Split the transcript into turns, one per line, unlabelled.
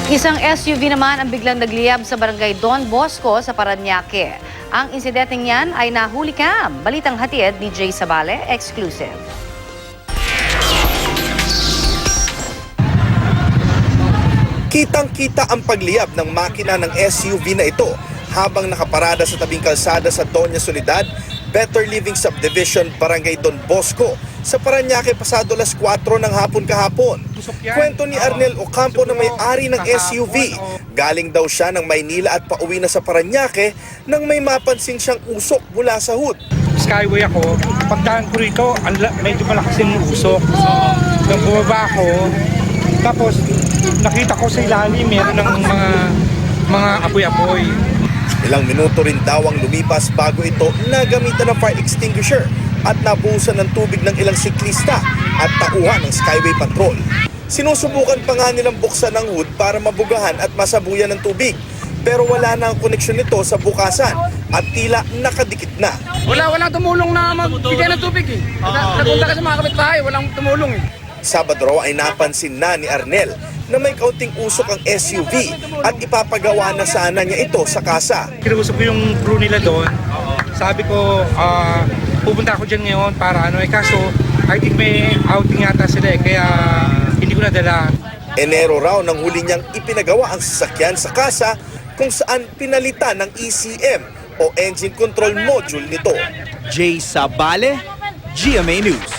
Isang SUV naman ang biglang nagliyab sa barangay Don Bosco sa Parañaque. Ang insidenteng yan ay nahuli cam. Balitang hatid ni Jay Sabale, exclusive.
Kitang-kita ang pagliyab ng makina ng SUV na ito habang nakaparada sa tabing kalsada sa Doña Soledad, Better Living Subdivision, Barangay Don Bosco, sa Parañaque pasado alas 4 ng hapon kahapon. Kwento ni Arnel Ocampo na may-ari ng SUV. Galing daw siya ng Maynila at pauwi na sa Parañaque nang may mapansin siyang usok mula sa hood.
Skyway ako, pagdaan ko rito, medyo malakas yung usok. Nung bumaba ako, tapos nakita ko sa ilalim, meron ng mga apoy-apoy.
Ilang minuto rin daw ang lumipas bago ito nagamitan ng fire extinguisher at nabuhusan ng tubig ng ilang siklista at tauhan ng Skyway Patrol. Sinusubukan pa nga nilang buksan ang hood para mabugahan at masabuyan ng tubig. Pero wala na ang koneksyon nito sa bukasan at tila nakadikit na.
Walang tumulong na magbigay ng tubig eh. Napunta ka sa mga kapitbahay, walang tumulong eh.
Sabado raw ay napansin na ni Arnel na may kaunting usok ang SUV at ipapagawa na sana niya ito sa kasa.
Kinausap ko yung crew nila doon. Sabi ko, pupunta ako dyan ngayon para kaso I think may outing yata sila kaya hindi ko nadala.
Enero raw nang huli niyang ipinagawa ang sasakyan sa kasa kung saan pinalitan ng ECM o Engine Control Module nito.
Jay Sabale, GMA News.